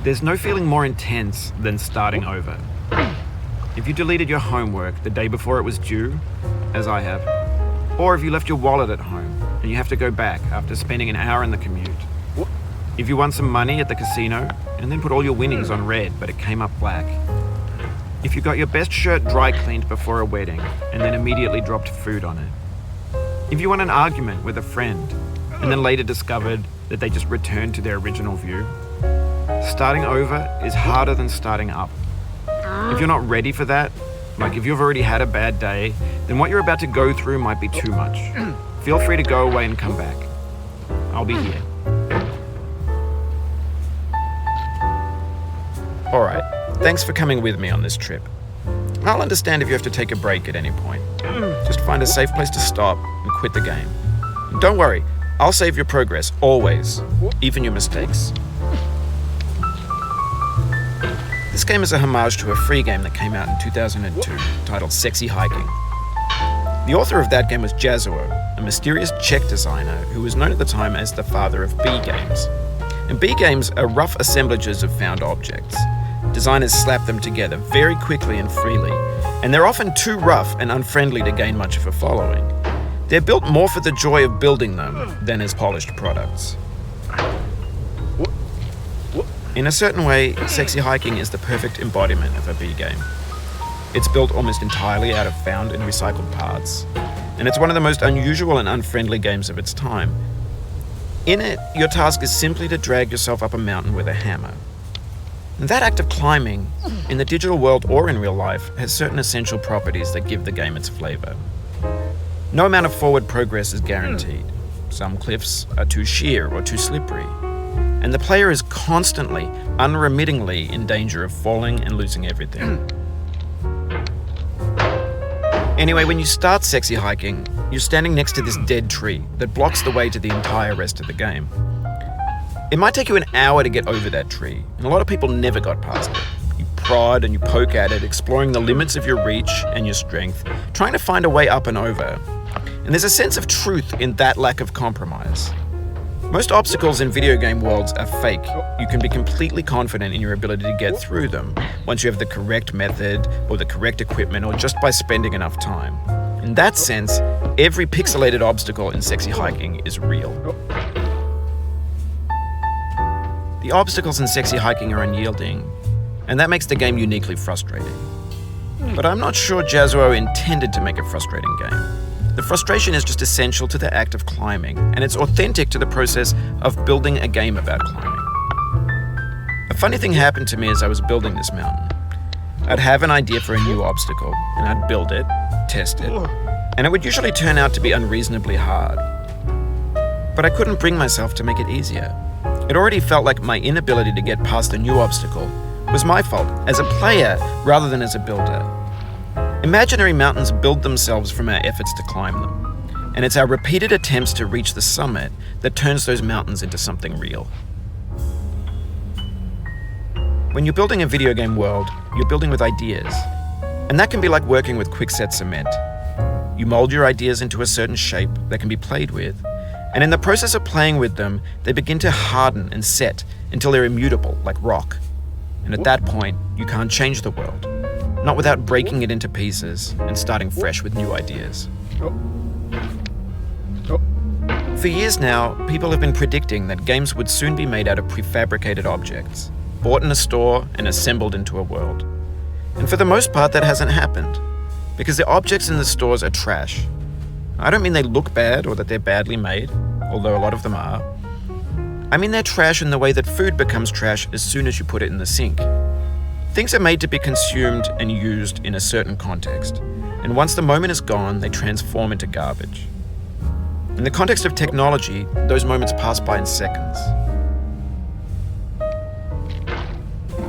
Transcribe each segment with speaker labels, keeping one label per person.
Speaker 1: There's no feeling more intense than starting over. If you deleted your homework the day before it was due, as I have, or if you left your wallet at home and you have to go back after spending an hour in the commute. If you won some money at the casino and then put all your winnings on red but it came up black. If you got your best shirt dry cleaned before a wedding and then immediately dropped food on it. If you won an argument with a friend and then later discovered that they just returned to their original view. Starting over is harder than starting up. If you're not ready for that, like if you've already had a bad day, then what you're about to go through might be too much. Feel free to go away and come back. I'll be here. Alright, thanks for coming with me on this trip. I'll understand if you have to take a break at any point. Just find a safe place to stop and quit the game. And don't worry, I'll save your progress, always, even your mistakes. This game is a homage to a free game that came out in 2002, titled Sexy Hiking. The author of that game was Jazuo, a mysterious Czech designer who was known at the time as the father of B games. And B games are rough assemblages of found objects. Designers slap them together very quickly and freely, and they're often too rough and unfriendly to gain much of a following. They're built more for the joy of building them than as polished products. In a certain way, Sexy Hiking is the perfect embodiment of a B game. It's built almost entirely out of found and recycled parts, and it's one of the most unusual and unfriendly games of its time. In it, your task is simply to drag yourself up a mountain with a hammer. And that act of climbing, in the digital world or in real life, has certain essential properties that give the game its flavor. No amount of forward progress is guaranteed. Some cliffs are too sheer or too slippery. And the player is constantly, unremittingly in danger of falling and losing everything. Anyway, when you start Sexy Hiking, you're standing next to this dead tree that blocks the way to the entire rest of the game. It might take you an hour to get over that tree, and a lot of people never got past it. You prod and you poke at it, exploring the limits of your reach and your strength, trying to find a way up and over. And there's a sense of truth in that lack of compromise. Most obstacles in video game worlds are fake. You can be completely confident in your ability to get through them once you have the correct method or the correct equipment or just by spending enough time. In that sense, every pixelated obstacle in Sexy Hiking is real. The obstacles in Sexy Hiking are unyielding, and that makes the game uniquely frustrating. But I'm not sure Jazuo intended to make a frustrating game. The frustration is just essential to the act of climbing, and it's authentic to the process of building a game about climbing. A funny thing happened to me as I was building this mountain. I'd have an idea for a new obstacle, and I'd build it, test it, and it would usually turn out to be unreasonably hard. But I couldn't bring myself to make it easier. It already felt like my inability to get past a new obstacle was my fault as a player rather than as a builder. Imaginary mountains build themselves from our efforts to climb them, and it's our repeated attempts to reach the summit that turns those mountains into something real. When you're building a video game world, you're building with ideas, and that can be like working with quickset cement. You mold your ideas into a certain shape that can be played with, and in the process of playing with them, they begin to harden and set until they're immutable, like rock. And at that point, you can't change the world. Not without breaking it into pieces and starting fresh with new ideas. For years now, people have been predicting that games would soon be made out of prefabricated objects, bought in a store and assembled into a world. And for the most part, that hasn't happened, because the objects in the stores are trash. I don't mean they look bad or that they're badly made, although a lot of them are. I mean they're trash in the way that food becomes trash as soon as you put it in the sink. Things are made to be consumed and used in a certain context, and once the moment is gone, they transform into garbage. In the context of technology, those moments pass by in seconds.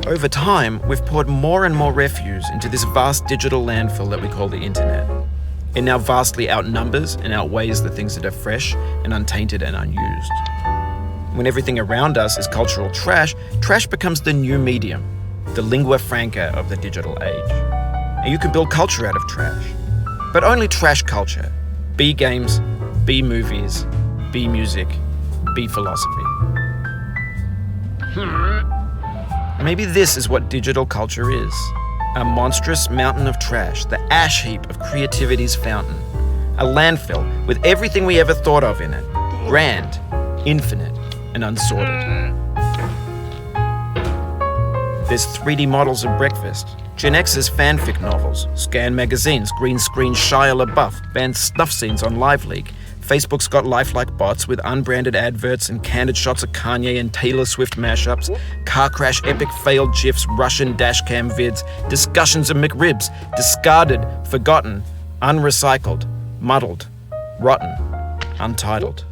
Speaker 1: Over time, we've poured more and more refuse into this vast digital landfill that we call the internet. It now vastly outnumbers and outweighs the things that are fresh and untainted and unused. When everything around us is cultural trash, trash becomes the new medium, the lingua franca of the digital age. And you can build culture out of trash. But only trash culture. B games, B movies, B music, B philosophy. Maybe this is what digital culture is. A monstrous mountain of trash, the ash heap of creativity's fountain. A landfill with everything we ever thought of in it. Grand, infinite, and unsorted. There's 3D models of breakfast, Gen X's fanfic novels, scan magazines, green screen Shia LaBeouf, banned snuff scenes on LiveLeak. Facebook's got lifelike bots with unbranded adverts and candid shots of Kanye and Taylor Swift mashups, car crash epic failed GIFs, Russian dashcam vids, discussions of McRibs, discarded, forgotten, unrecycled, muddled, rotten, untitled.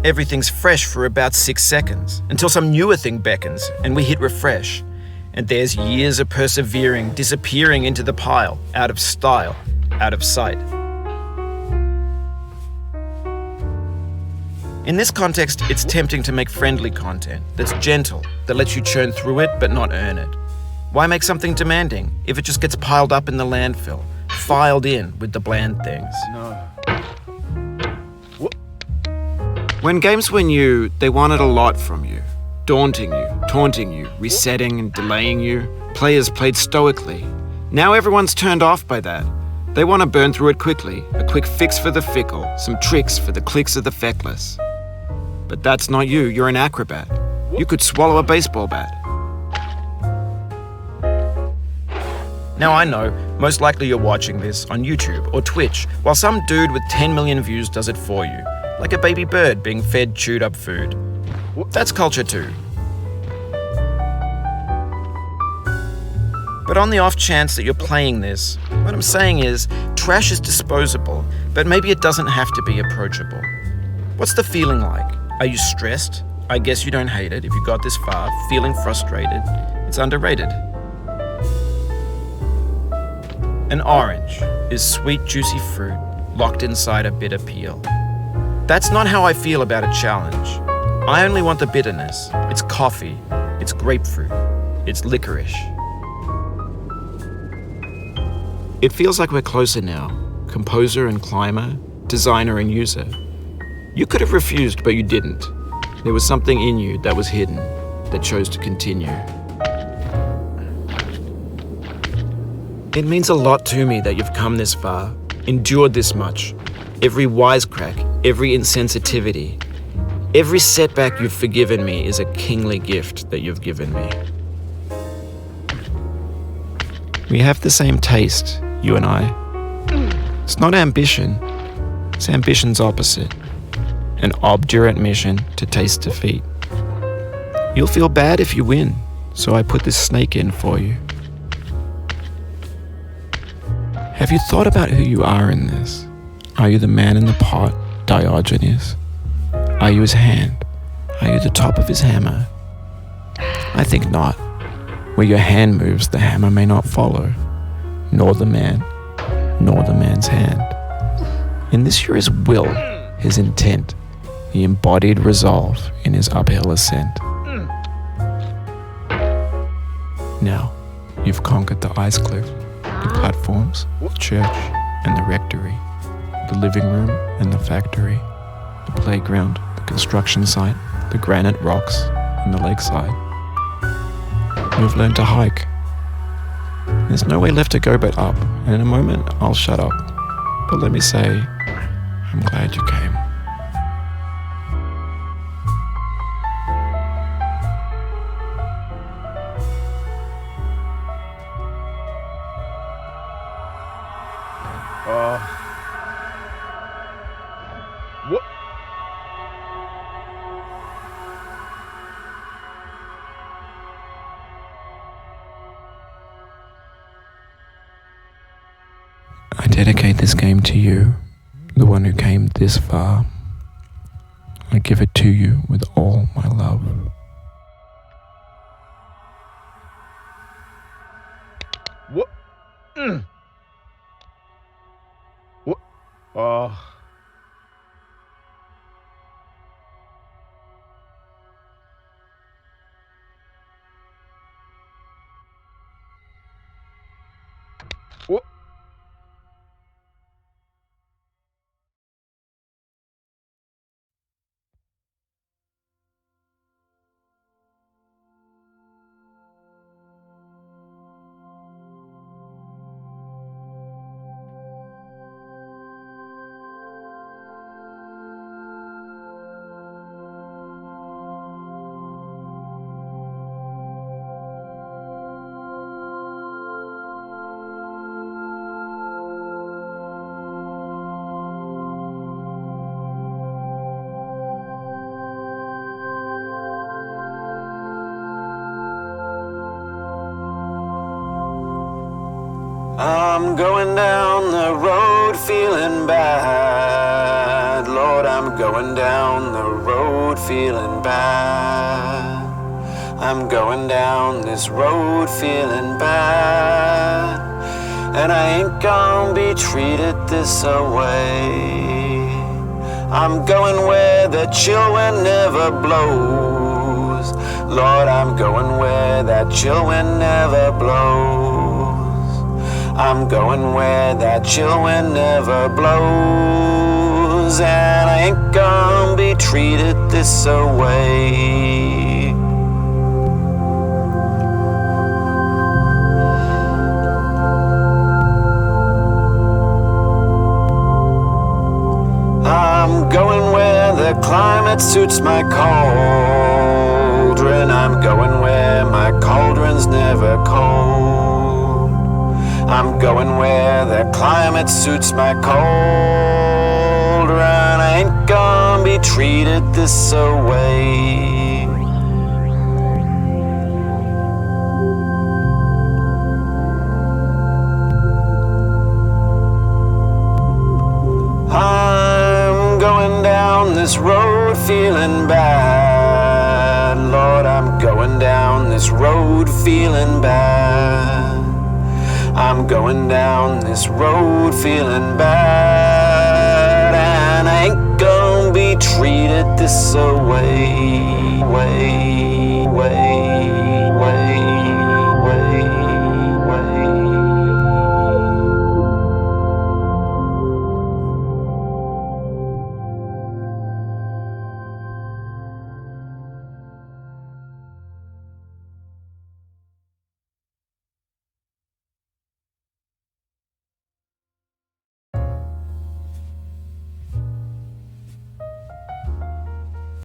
Speaker 1: Everything's fresh for about 6 seconds, until some newer thing beckons and we hit refresh. And there's years of persevering disappearing into the pile, out of style, out of sight. In this context, it's tempting to make friendly content that's gentle, that lets you churn through it but not earn it. Why make something demanding if it just gets piled up in the landfill, filed in with the bland things? No. When games were new, they wanted a lot from you. Daunting you, taunting you, resetting and delaying you. Players played stoically. Now everyone's turned off by that. They want to burn through it quickly, a quick fix for the fickle, some tricks for the clicks of the feckless. But that's not you, you're an acrobat. You could swallow a baseball bat. Now I know, most likely you're watching this on YouTube or Twitch, while some dude with 10 million views does it for you. Like a baby bird being fed chewed up food. That's culture too. But on the off chance that you're playing this, what I'm saying is, trash is disposable, but maybe it doesn't have to be approachable. What's the feeling like? Are you stressed? I guess you don't hate it if you got this far. Feeling frustrated? It's underrated. An orange is sweet, juicy fruit locked inside a bitter peel. That's not how I feel about a challenge. I only want the bitterness. It's coffee, it's grapefruit, it's licorice. It feels like we're closer now, composer and climber, designer and user. You could have refused, but you didn't. There was something in you that was hidden, that chose to continue. It means a lot to me that you've come this far, endured this much. Every wisecrack, every insensitivity, every setback you've forgiven me is a kingly gift that you've given me. We have the same taste, you and I. It's not ambition, it's ambition's opposite. An obdurate mission to taste defeat. You'll feel bad if you win, so I put this snake in for you. Have you thought about who you are in this? Are you the man in the pot, Diogenes? Are you his hand? Are you the top of his hammer? I think not. Where your hand moves, the hammer may not follow, nor the man, nor the man's hand. In this you're his will, his intent, the embodied resolve in his uphill ascent. Now, you've conquered the ice cliff, the platforms, the church, and the rectory, the living room and the factory, the playground, the construction site, the granite rocks, and the lakeside. You've learned to hike. There's no way left to go but up, and in a moment I'll shut up. But let me say, I'm glad you came.
Speaker 2: What?
Speaker 1: I dedicate this game to you, the one who came this far. I give it to you with all my love.
Speaker 2: What? What? What?
Speaker 1: I'm going down the road feeling bad. Lord, I'm going down the road feeling bad. I'm going down this road feeling bad. And I ain't gonna be treated this away. I'm going where the chill wind never blows. Lord, I'm going where that chill wind never blows. I'm going where that chill wind never blows. And I ain't gonna be treated this away. I'm going where the climate suits my cauldron. I'm going where my cauldron's never cold. I'm going where the climate suits my cauldron. I ain't gonna be treated this away. This road feeling bad. Lord, I'm going down this road feeling bad. I'm going down this road feeling bad. And I ain't gonna be treated this away.